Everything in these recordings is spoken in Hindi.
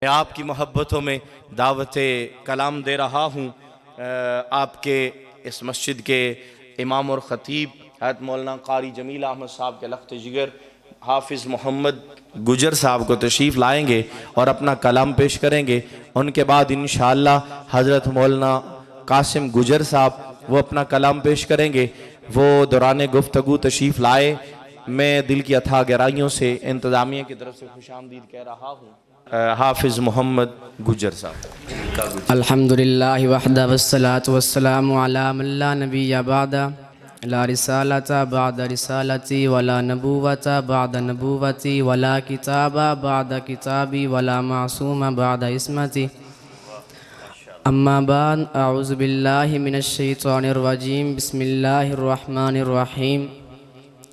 मैं आपकी मोहब्बतों में दावत कलाम दे रहा हूँ। आपके इस मस्जिद के इमाम और ख़तीब हज़रत मौलाना कारी जमील अहमद साहब के लख्त जिगर हाफिज़ मोहम्मद गुजर साहब को तशरीफ़ लाएंगे और अपना कलाम पेश करेंगे। उनके बाद इंशाअल्लाह हज़रत मौलाना कासिम गुजर साहब वो अपना कलाम पेश करेंगे। वो दौरान गुफ्तगू तशरीफ़ लाए। मैं दिल की अथाह गहराइयों से इंतज़ामिया की तरफ से खुशामदीद कह रहा हूँ। हाफिज़ मोहम्मद गुजर साहब। अल्हम्दुलिल्लाहि वहदा वस्सलातु वस्सलामु अला मन ला नबिय्य बअदा ला रिसालता बअदा रिसालती वला नबुव्वता बअदा नबुव्वती वला किताबा बअदा किताबी वला मासूमा बअदा इस्मती अम्मा बाद अऊज़ु बिल्लाहि मिनश शैतानिर रजीम बिस्मिल्लाहिर रहमानिर रहीम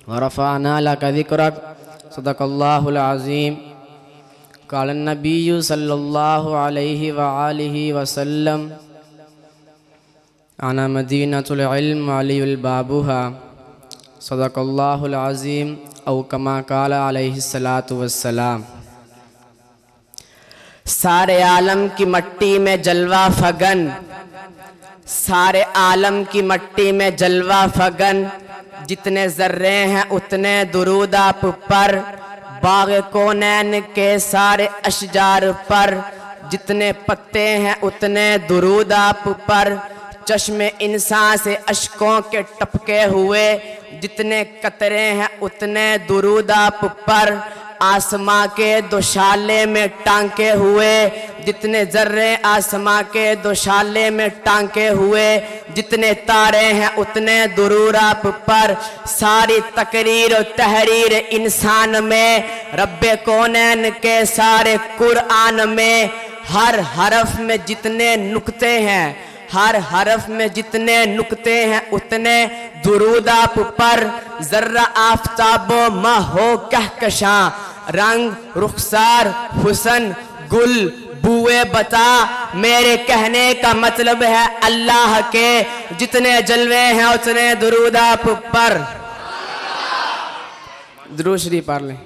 व रफ़अना लका ज़िक्रक सदक़ल्लाहुल अज़ीम। क़ाल नबी सल्लल्लाहु अलैहि व आलिहि वसल्लम अना मदीनतुल इल्म अलियुल बाबुहा सदक़ल्लाहुल अज़ीम औ कमा क़ाल अलैहिस्सलातु वस्सलाम। सारे आलम की मट्टी में जलवा फगन, सारे आलम की मट्टी में जलवा फगन, जितने ज़र्रे हैं उतने दुरूद आप पर, बाग़ कौनैन के सारे अशजार पर, जितने पत्ते हैं उतने दुरूद आप पर, चश्मे इंसान से अश्कों के टपके हुए, जितने कतरे हैं उतने दुरूद आप पर, आसमां के दोशाले में टांके हुए, जितने जर्रे आसमां के दोशाले में टांके हुए, जितने तारे हैं उतने दुरूद आप पर। सारी तकरीर और तहरीर इंसान में, रब्बे कौनैन के सारे कुरान में, हर हरफ में जितने नुक्ते हैं, हर हरफ में जितने नुक्ते हैं उतने दुरूद आप पर। जर्रा आफताबो माह हो कहकशां, रंग रुखसार हुसन गुल बुए बता, मेरे कहने का मतलब है अल्लाह के जितने जलवे हैं उतने दुरूद आप पर। दुरूद शरीफ पढ़ लें।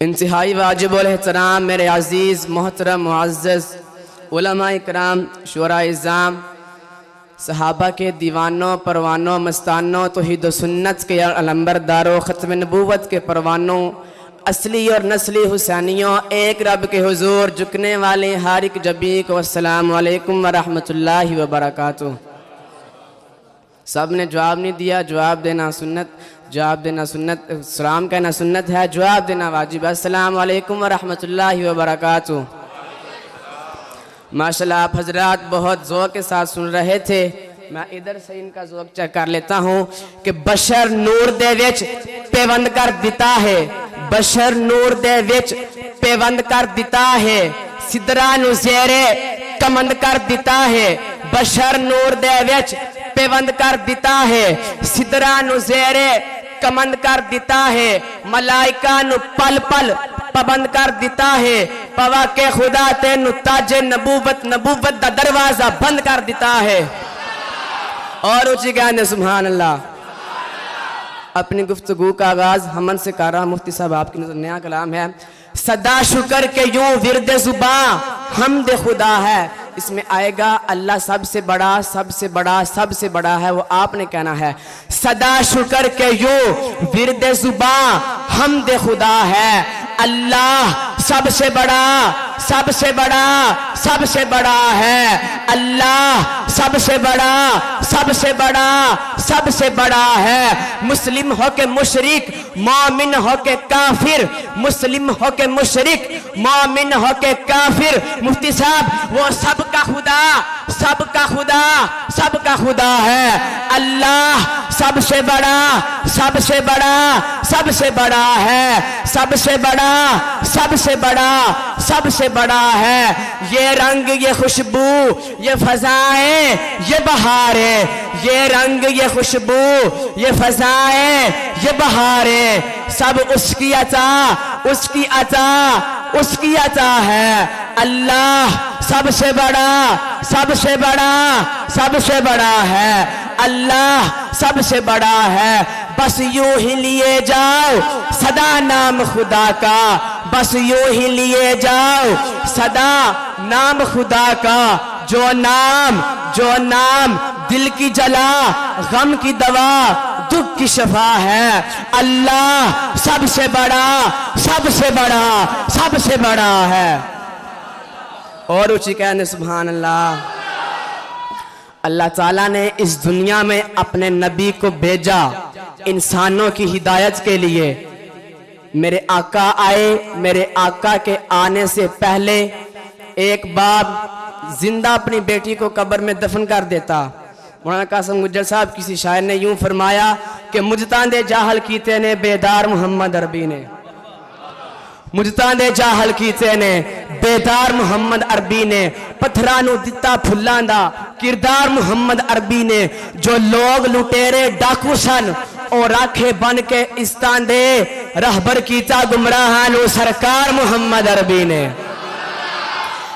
इंतहाई वाजिबुल एहतराम मेरे अजीज़ मोहतरम मुअज़्ज़ज़ उलमा इकराम, शुरा इज़्ज़ाम, सहाबा के दीवानों परवानों मस्तानों, तौहीद व सुन्नत के अलंबरदारों, ख़त्म नबूवत के परवानों, असली और नस्ली हुसैनियों, एक रब के हुजूर झुकने वाले हर एक जबी को अस्सलामु अलैकुम व रहमतुल्लाहि व बरकातुहू। सब ने जवाब नहीं दिया। जवाब देना सुन्नत, जवाब देना सुन्नत, सलाम कहना सुन्नत है, जवाब देना वाजिब है। अस्सलामु अलैकुम व रहमतुल्लाहि व बरकातुहू। माशाल्लाह आप हजरात बहुत ज़ौक़ के साथ सुन रहे थे। मैं इधर से इनका ज़ौक़ चेक कर लेता हूँ कि बशर नूर दे विच पेवंद कर दिता है, बशर नूर दे विच पेवंद कर दिता है, सिदरा नू ज़ेरे कमंद कर दिता है, बशर नूर दे विच पेवंद कर दिता है, सिदरा नू ज़ेरे कमंद कर दिता है, मलाइका नू पल पल पाबंद कर दिता है, पवा के खुदा तेनू ताजे नबूवत नबूवत दा दरवाजा बंद कर दिता है। और ऊंची गाने सुभान अल्लाह। अपनी गुफ्तगू का आगाज हमन से कर रहा मुफ्ती साहब आपकी नजर नया कलाम है। सदा शुक्र के यूं विरदे जुबां हमदे खुदा है। इसमें आएगा अल्लाह सबसे बड़ा सबसे बड़ा सबसे बड़ा है, वो आपने कहना है। सदा शुक्र के यूं विरदे जुबां हमदे खुदा है, अल्लाह सबसे बड़ा सबसे बड़ा सबसे बड़ा है, अल्लाह सबसे बड़ा सबसे बड़ा सबसे बड़ा है। मुस्लिम हो के मुशरिक, मोमिन हो के काफिर, मुस्लिम हो के मुशरिक, मोमिन हो के काफिर, मुफ्ती साहब वो सबका खुदा सबका खुदा सबका खुदा है। अल्लाह सबसे बड़ा सबसे बड़ा सबसे बड़ा है, सबसे बड़ा सबसे बड़ा सबसे बड़ा है। ये रंग ये खुशबू ये फजाएं ये बहारें, ये रंग ये खुशबू ये फजाएं ये बहारें, सब उसकी अता उसकी अता उसकी अता है। अल्लाह सबसे बड़ा सबसे बड़ा सबसे बड़ा है, अल्लाह सबसे बड़ा है। बस यूं ही लिए जाओ सदा नाम खुदा का, बस यूं ही लिए जाओ सदा नाम खुदा का। जो नाम दिल की जला, गम की दवा, दुख की शफा है। अल्लाह सबसे बड़ा, सबसे बड़ा, सबसे बड़ा है। और ऊंची कहने सुभान अल्लाह। अल्लाह ताला ने इस दुनिया में अपने नबी को भेजा इंसानों की हिदायत के लिए। मेरे आका आए, मेरे आका के आने से पहले एक बाप जिंदा अपनी बेटी को कब्र में दफन कर देता। मौलाना कासिम गुज्जर साहब किसी शायर ने यूं फरमाया कि मुजतांदे जाहल कीते ने बेदार मोहम्मद अरबी ने, मुजतांदे जाहल कीते ने बेदार मोहम्मद अरबी ने, पत्थरां नूं दिता फुल्लां दा किरदार मोहम्मद अरबी ने। जो लोग लुटेरे डाकू सन और राखे बन के इस्तांदे, रहबर कीता गुमराहां नूं सरकार मोहम्मद अरबी ने,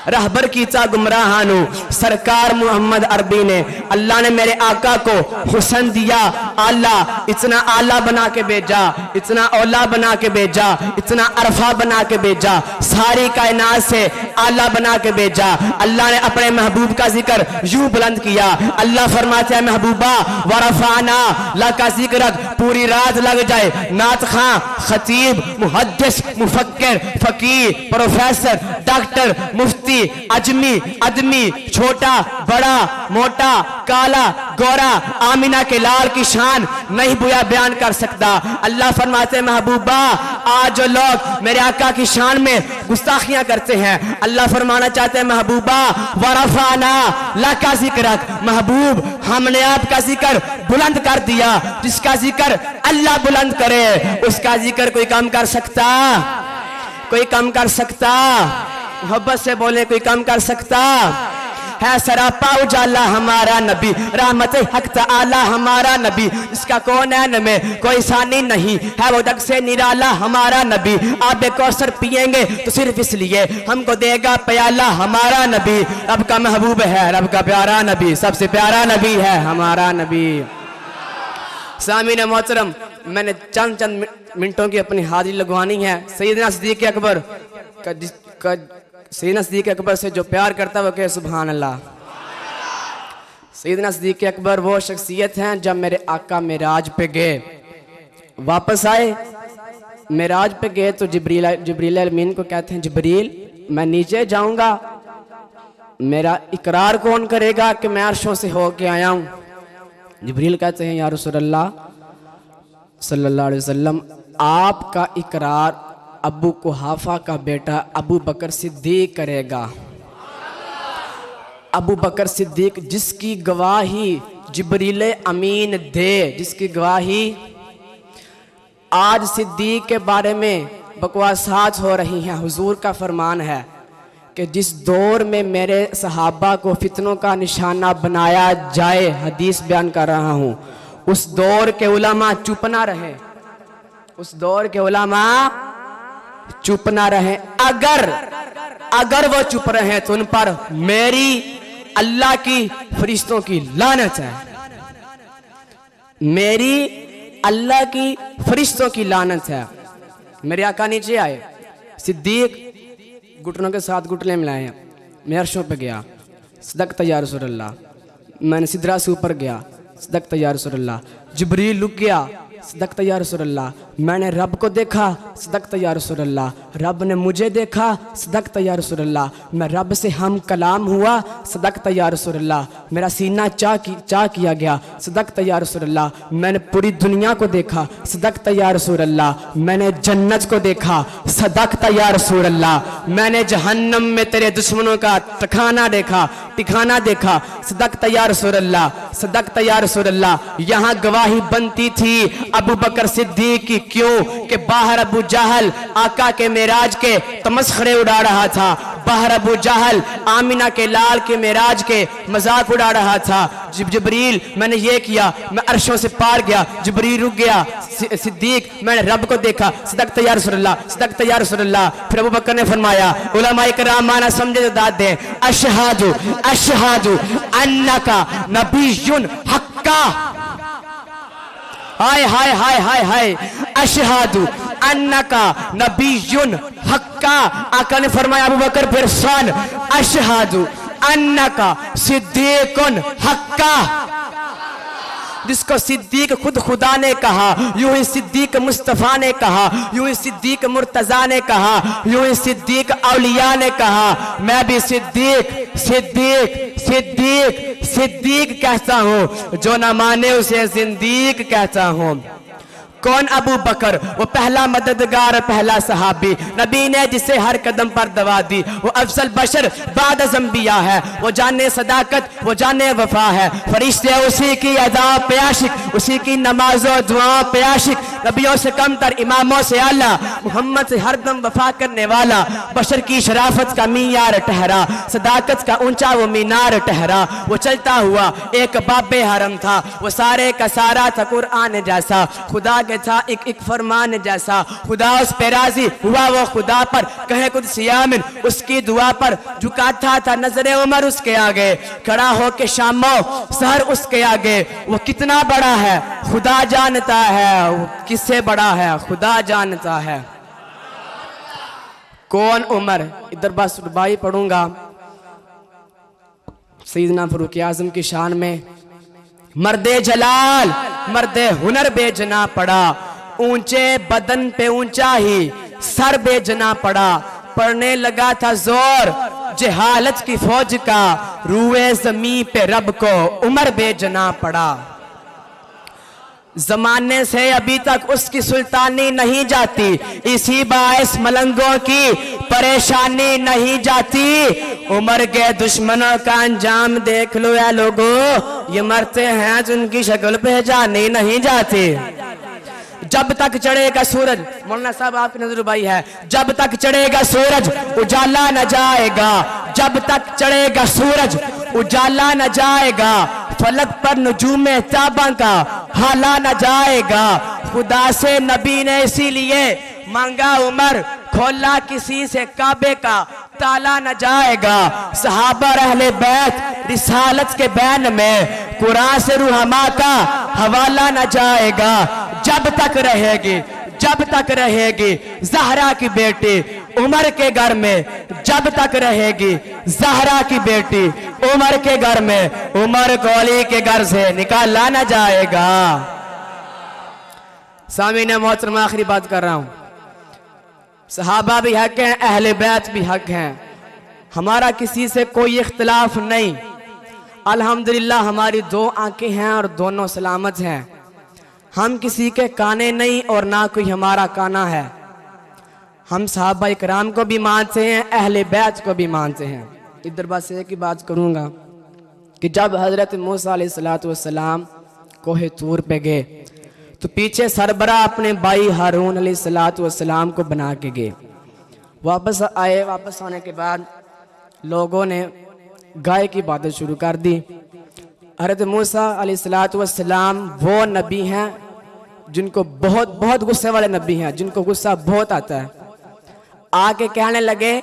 रहबर कीता गुमराहां नूं सरकार मोहम्मद अरबी ने। अल्लाह ने मेरे आका को हुस्न दिया आला, इतना आला बना के भेजा, इतना औला बना के भेजा, इतना अरफा बना के भेजा, सारी कायनात से आला बना के भेजा। अल्लाह ने अपने महबूब का जिक्र यूं बुलंद किया। अल्लाह फरमाते हैं महबूबा वरफाना लका जिक्रक, पूरी रात लग जाए नात खां, खतीब, मुहद्दिस, मुफक्किर, फकीर, प्रोफेसर, डॉक्टर, मुफ्ती, अजमी, अदमी, छोटा, बड़ा, मोटा, काला, गोरा, आमिना के लाल की शान नहीं बुया बयान कर सकता। अल्लाह फरमाते महबूबा आज जो लोग मेरे आका की शान में गुस्ताखियां करते हैं, अल्लाह फरमाना चाहते हैं महबूबा वरफाना लका जिक्रक, महबूब हमने आपका जिक्र बुलंद कर दिया। जिसका जिक्र अल्लाह बुलंद करे उसका जिक्र कोई कम कर सकता? कोई कम कर सकता? मोहब्बत से बोले कोई कम कर सकता है? सरापा उजाला हमारा नबी, रहमत हक ताला हमारा नबी, इसका कौन है में कोई सानी नहीं है, वो दग से निराला हमारा नबी। आप कौसर पिएंगे तो सिर्फ इसलिए हमको देगा प्याला हमारा नबी। रब का महबूब है, रब का प्यारा नबी, सबसे प्यारा नबी है हमारा नबी। सामीन मोहतरम, मैंने चंद मिनटों की अपनी हाजिरी लगवानी है। सैयदना सिद्दीक अकबर सैयदना सिद्दीक अकबर से जो प्यार करता है वो कहे सुभान अल्लाह। सैयदना सिद्दीक अकबर वो शख्सियत हैं जब मेरे आका मेराज पे गए, वापस आए, मेराज पे गए तो जिब्रील अमीन को कहते हैं जिब्रील मैं नीचे जाऊंगा, मेरा इकरार कौन करेगा कि मैं अर्शों से होके आया हूं? जिब्रील कहते हैं या रसूलल्लाह सल्लल्लाहु अलैहि वसल्लम आपका इकरार अबू कुहाफा का बेटा अबू बकर सिद्दीक करेगा। अबू बकर सिद्दीक जिसकी गवाही जिब्रील अमीन दे, जिसकी गवाही आज सिद्दीक के बारे में बकवासात हो रही हैं। हुजूर का फरमान है कि जिस दौर में मेरे सहाबा को फितनों का निशाना बनाया जाए, हदीस बयान कर रहा हूँ, उस दौर के उलमा चुप ना रहे, उस दौर के उलमा चुप ना रहे। अगर वो चुप रहे तो उन पर मेरी अल्लाह की फरिश्तों की लानत है, मेरी अल्लाह की फरिश्तों की लानत है। मेरे आका नीचे आए, सिद्दीक घुटनों के साथ घुटने मिलाए, मैं अर्शों पे गया, सदक़त या रसूलल्लाह। मैंने सिदरा से ऊपर गया, सदक़त या रसूलल्लाह। जिब्रील लुक गया, सदक़त या रसूलल्लाह। मैंने रब को देखा, सदक़त या रसूलल्लाह। रब ने मुझे देखा, सदक़त या रसूलल्लाह। मैं रब से हम कलाम हुआ, सदक़त या रसूलल्लाह। मेरा सीना चा किया गया, सदक़त या रसूलल्लाह। मैंने पूरी दुनिया को देखा, सदक़त या रसूलल्लाह। मैंने जन्नत को देखा, सदक़त या रसूलल्लाह। मैंने जहन्नम में तेरे दुश्मनों का ठिकाना देखा, सदक़त या रसूलल्लाह, सदक़त या रसूलल्लाह। यहाँ गवाही बनती थी अबू बकर सिद्दीक की, क्यों कि बाहर अबू जहल आका के मेराज के तमस्खरे उड़ा रहा था, बाहर अबू जहल आमिना के लाल के मेराज के मजाक उड़ा रहा था। जिब्रील मैंने ये किया, मैं अर्शों से पार गया, जिब्रील रुक गया। सिद्दीक मैंने रब को देखा, सदक़त या रसूलल्लाह, सदक़त या रसूलल्लाह। फिर अबू बकर ने फरमाया, उलमाए किराम माना समझे तो दाद दे, अशहादु अशहादु अन्नका नबियुन हक्का। हाय हाय हाय हाय हाय, अशहादु अन्नका नबियुन हक्का। आका ने फरमाया अबू बकर फिर सन, अशहादु अन्नका सिद्दीकुन हक्का। जिसको सिद्दीक खुद खुदा ने कहा, यूं ही सिद्दीक मुस्तफ़ा ने कहा, यूं ही सिद्दीक मुर्तजा ने कहा, यूं ही सिद्दीक औलिया ने कहा। मैं भी सिद्दीक सिद्दीक सिद्दीक सिद्दीक कहता हूं, जो ना माने उसे जिंदीक कहता हूं। कौन? अबू बकर, वो पहला मददगार, पहला सहाबी, नबी ने जिसे हर कदम पर दवा दी। वो अफसल बशर बाद अंबिया है, वो जाने सदाकत, वो जाने वफा है। फरिश्ते उसी की अदा पे आशिक, उसी की नमाजों दुआओं पे आशिक। नबियों से कम तर, इमामों से आला, मोहम्मद से हरदम वफा करने वाला। बशर की शराफत का मीयार ठहरा, सदाकत का ऊंचा वो मीनार ठहरा। वो चलता हुआ एक बाबे हरम था, वो सारे का सारा था कुरान जैसा, खुदा के था एक फरमान जैसा। खुदा उस पे राजी हुआ, वो खुदा पर कहे कुछ सियामिन, उसकी दुआ पर झुकाता था नजरे उमर उसके आगे, खड़ा हो के शामो सहर उसके आगे। वो कितना बड़ा है खुदा जानता है, वो किससे बड़ा है खुदा जानता है। कौन? उमर। इधर बस रुबाई पढ़ूंगा सैयदना फारूक आजम की शान में। मर्दे जलाल मर्दे हुनर बेजना पड़ा, ऊंचे बदन पे ऊंचा ही सर बेजना पड़ा। पड़ने लगा था जोर जहालत की फौज का, रूए जमी पे रब को उमर बेजना पड़ा। जमाने से अभी तक उसकी सुल्तानी नहीं जाती, इसी बाइस मलंगों की परेशानी नहीं जाती। उमर के दुश्मनों का अंजाम देख लो या लोगों, ये मरते हैं जिनकी शक्ल पहचानी नहीं जाती। जब तक चढ़ेगा सूरज, मौलाना साहब आपकी नजर भाई है, जब तक चढ़ेगा सूरज उजाला न जाएगा, जब तक चढ़ेगा सूरज उजाला न जाएगा। फलक पर नुजूमे ताबा का हाला न जाएगा। खुदा से नबी ने इसीलिए मांगा उमर, खोला किसी से काबे का ताला न जाएगा। सहाबा अहले बैत रिसालत के बैन में कुरान से रूहमा का हवाला न जाएगा। जब तक रहेगी, जब तक रहेगी ज़हरा की बेटी उमर के घर में, जब तक रहेगी ज़हरा की बेटी उमर के घर में, उमर को अली के घर से निकाला न जाएगा। सामीने मोहतरमा आखिरी बात कर रहा हूं, सहाबा भी हक हैं, अहले बैत भी हक हैं, हमारा किसी से कोई इख्तिलाफ नहीं। अल्हम्दुलिल्लाह हमारी दो आंखें हैं और दोनों सलामत हैं। हम किसी के काने नहीं और ना कोई हमारा काना है। हम सहाबा इकराम को भी मानते हैं, अहले बैत को भी मानते हैं। इधर बस एक ही बात करूंगा कि जब हजरत मूसा अलैहिस्सलाम कोहे तूर पे गए तो पीछे सरबरा अपने भाई हारून अलैहिस्सलाम को बना के गए। वापस आए, वापस आने के बाद लोगों ने गाय की इबादत शुरू कर दी। हजरत मूसा अलैहिस्सलाम वो नबी हैं जिनको बहुत बहुत गुस्से वाले नबी हैं, जिनको गुस्सा बहुत आता है। आके कहने लगे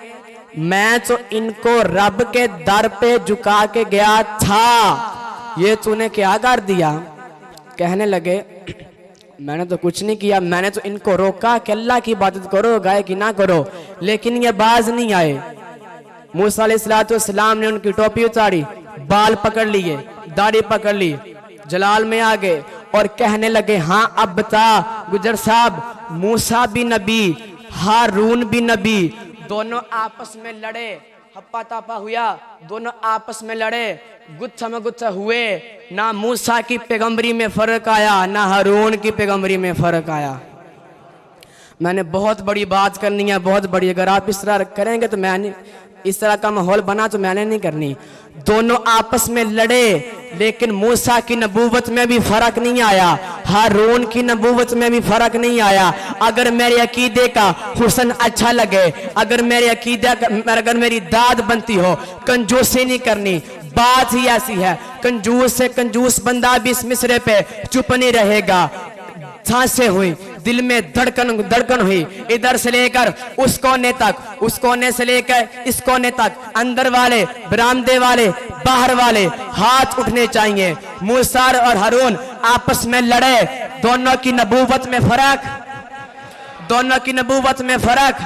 मैं तो इनको रब के दर पे झुका के गया था, ये तूने क्या कर दिया? कहने लगे मैंने तो कुछ नहीं किया, मैंने तो इनको रोका कि अल्लाह की इबादत करो, गाय की ना करो, लेकिन ये बाज नहीं आए। मूसा अलैहिस्सलाम ने उनकी टोपी उतारी, बाल पकड़ लिए, दाढ़ी पकड़ ली, जलाल में आ गए और कहने लगे हाँ अब बता गुजर साहब, मूसा भी नबी हारून भी नबी, दोनों आपस में लड़े, हप्पा तापा हुआ, दोनों आपस में लड़े, गुत्था में गुत्था हुए। ना मूसा की पैगंबरी में फर्क आया, ना हारून की पैगंबरी में फर्क आया। मैंने बहुत बड़ी बात करनी है, बहुत बड़ी, अगर आप इस तरह करेंगे तो मैंने इस तरह का माहौल बना तो मैंने नहीं करनी। दोनों आपस में लड़े, लेकिन मूसा की नबूवत में भी फर्क नहीं आया, हारून की नबूवत में भी फर्क नहीं आया। अगर मेरे अकीदे का हुस्न अच्छा लगे, अगर मेरे अकीदे अगर मेरी दाद बनती हो, कंजूसी नहीं करनी। बात ही ऐसी है, कंजूस से कंजूस बंदा भी इस मिसरे पे चुप नहीं रहेगा। सांसें हुई, दिल में धड़कन हुई, इधर से लेकर उस कोने तक, उस कोने से लेकर इस कोने तक, अंदर वाले, बरामदे वाले, बाहर वाले हाथ उठने चाहिए। मूसा और हारून आपस में लड़े, दोनों की नबूवत में फर्क, दोनों की नबूवत में फर्क।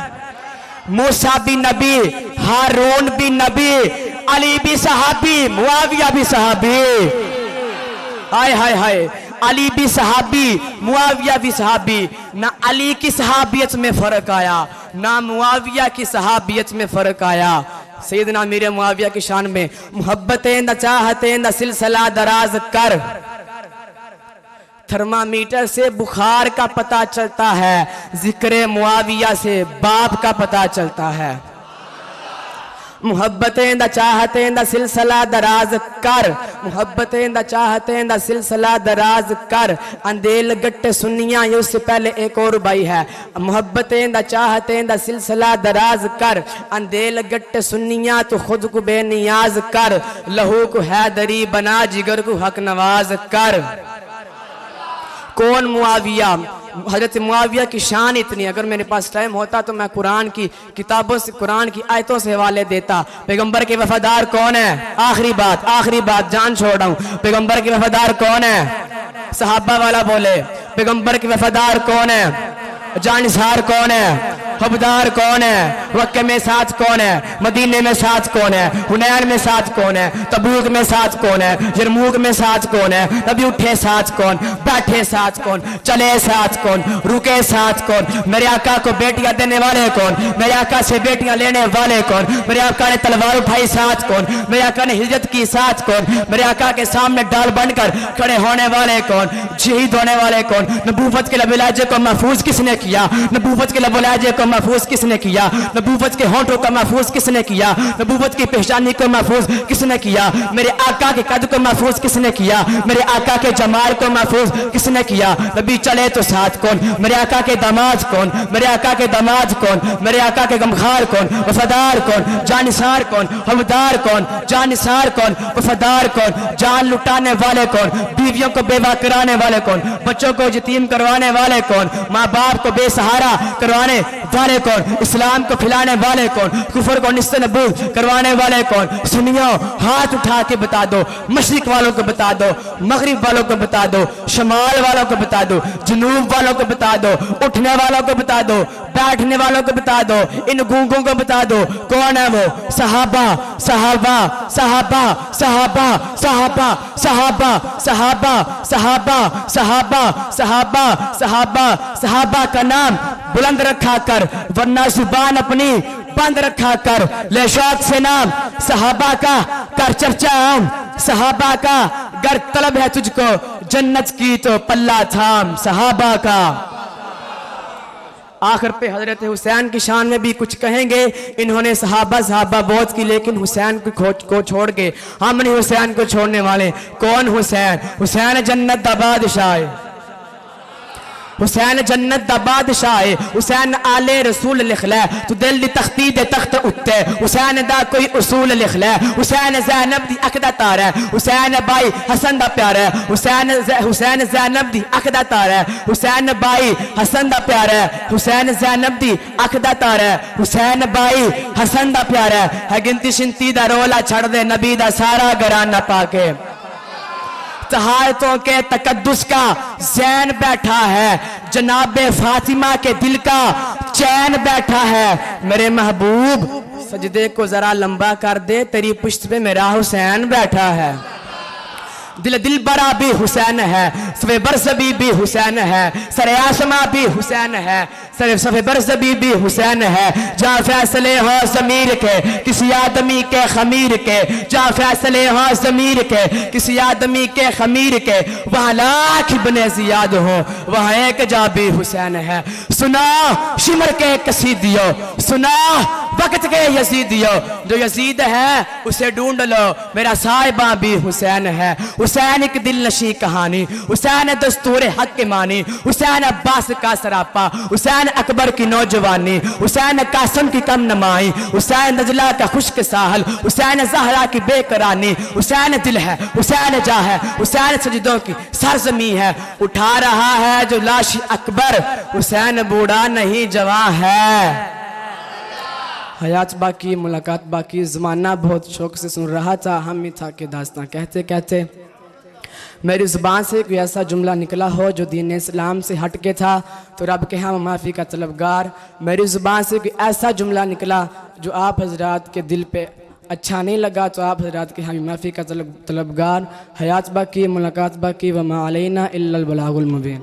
मूसा भी नबी, हारून भी नबी, अली भी सहाबी, मुआविया भी सहाबी। हाय हाय हाय, अली भी सहाबी, मुआविया भी सहाबी। ना अली की सहाबियत में फर्क आया, ना मुआविया की सहाबियत में फर्क आया। सैयदना मीर मुआविया की शान में मोहब्बतें न चाहते न सिलसिला दराज कर। थर्मामीटर से बुखार का पता चलता है, जिक्र मुआविया से बाप का पता चलता है। मोहब्बतें न चाहते न सिलसिला दराज कर, मोहब्बतें न चाहते न सिलसिला दराज कर। अंधेल गट्टे सुनिया, ये उससे पहले एक और भाई है। मोहब्बतें न चाहते न सिलसिला दराज कर, अंधेल गट्टे सुनिया तो खुद को बेनियाज कर। लहू को हैदरी बना, जिगर को हक नवाज कर। कौन मुआविया? हजरत मुआविया की शान इतनी, अगर मेरे पास टाइम होता तो मैं कुरान की किताबों से, कुरान की आयतों से हवाले देता। पैगंबर के वफादार कौन है? आखिरी बात जान छोड़ रहा हूं। पैगंबर के वफादार कौन है? सहाबा वाला बोले। पैगंबर के वफादार कौन है? जानिसार कौन है? हबदार कौन है? मक्के में साथ कौन है? मदीने में साथ कौन है? हुनैन में साथ कौन है? तबूक में साथ कौन है? यरमूक में साथ कौन है? तभी उठे साथ कौन? बैठे साथ कौन? चले साथ कौन? रुके साथ कौन? मेरे आका को बेटियां देने वाले कौन? मेरे आका से बेटियां लेने वाले कौन? मेरे आका ने तलवार उठाई साथ कौन? मेरे आका ने हिजरत की साथ कौन? मेरे आका के सामने डाल बनकर खड़े होने वाले कौन? शहीद होने वाले कौन? नबूवत के लबलाजे को महफूज किसने किया? नबूवत के लबलाजे को महफूज किसने किया? नबूवत के होंठों का महफूज किसने किया? नबूवत की पेशानी को महफूज किसने किया? मेरे आका के कद को महफूज किसने किया? मेरे आका के जमाल को महफूज किसने किया? नबी चले तो साथ कौन? मेरे आका के दामाद कौन? मेरे आका के दामाद कौन? मेरे आका के गमखार कौन? वफादार कौन? जानिसार कौन? हवदार कौन? जानिसार कौन? वफादार कौन? जान लुटाने वाले कौन? बीवियों को बेवा कराने वाले कौन? बच्चों को यतीम करवाने वाले कौन? माँ बाप को बेसहारा करवाने वाले कौन? इस्लाम को खिलाने वाले कौन? कुफर को निस्तनबूद करवाने वाले कौन? सुनियो, हाथ उठा के बता दो। मशरिक वालों को बता दो, मगरिब वालों को बता दो, शमाल वालों को बता दो, जनूब वालों को बता दो, उठने वालों को बता दो, बैठने वालों को बता दो, इन गूंगों को बता दो। कौन है वो? सहाबा, सहाबा, सहाबा, सहाबा, सहाबा, सहाबा, सहाबा, सहाबा, सहाबा, सहाबा, सहाबा, सहाबा का नाम बुलंद रखा कर, वरना जुबान अपनी बंद रखा कर। ले शौक से नाम सहाबा का कर चर्चा आम, सहाबा का गर तलब है तुझको जन्नत की तो पल्ला थाम सहाबा का। आखिर पे हजरत हुसैन की शान में भी कुछ कहेंगे। इन्होंने सहाबा सहाबा बहुत की, लेकिन हुसैन को छोड़ के हम नहीं हुसैन को छोड़ने वाले। कौन हुसैन? हुसैन जन्नत दा बादशाह, हुसैन जन्नत दा बादशाह, हुसैन आले रसूल लिख ले तू दिल दी तख्ती दे तख्त उत्ते, हुसैन दा कोई उसूल लिख ले। हुसैन ज़ैनब दी अक़दा तार है, हुसैन भाई हसन दा प्यार है, हुसैन ज़ैनब दी अक़दा तार है, हुसैन भाई हसन दा प्यार है, हुसैन ज़ैनब दी अक़दा तार है, हुसैन भाई हसन दा प्यार है। गिनती शिनती दा रोला छड़ दे, नबी दा सारा घराना पाके। तहारतों के तकद्दुस का जैन बैठा है, जनाबे फातिमा के दिल का चैन बैठा है। मेरे महबूब सजदे को जरा लंबा कर दे, तेरी पुश्त पे मेरा हुसैन बैठा है। दिल दिल बरा भी हुसैन है, सफे बरसबी भी हुसैन है, सरे आसमा भी हुसैन है, सफे बरसबी भी हुसैन है। जहाँ फैसले हो ज़मीर के किसी आदमी के खमीर के, जहाँ फैसले हो ज़मीर के किसी आदमी के खमीर के, वहाँ लाख इब्ने ज़ियाद हो वहाँ एक जा भी हुसैन है। सुना शिमर के कसीदियो, सुना वक्त के यजीदियो, जो यजीद है उसे ढूंढ लो, मेरा साहिबा भी हुसैन है। हुसैन एक दिल नशी कहानी, हुसैन दस्तूर हक के मानी, हुसैन अब्बास का सरापा, हुसैन अकबर की नौजवानी, हुसैन कासम की कम नमाई, हुसैन नजला का खुश्क साहल, हुसैन ज़हरा की बेकरानी, हुसैन दिल है, हुसैन जा है, हुसैन सजदों की सरजमी है। उठा रहा है जो लाश अकबर, हुसैन बूढ़ा नहीं जवां है। हयात बाकी, मुलाकात बाकी, ज़माना बहुत शौक से सुन रहा था, हम ही था कि दास्तां कहते कहते मेरी ज़ुबान से कोई ऐसा जुमला निकला हो जो दीन इस्लाम से हट के था तो रब के यहाँ माफ़ी का तलबगार। मेरी ज़ुबान से कोई ऐसा जुमला निकला जो आप हजरात के दिल पे अच्छा नहीं लगा तो आप हजरात के यहाँ माफ़ी का तलबगार। हयात बाकी, मुलाकात बाकी, वमा अलैना इल्लल बलागुल मुबीन।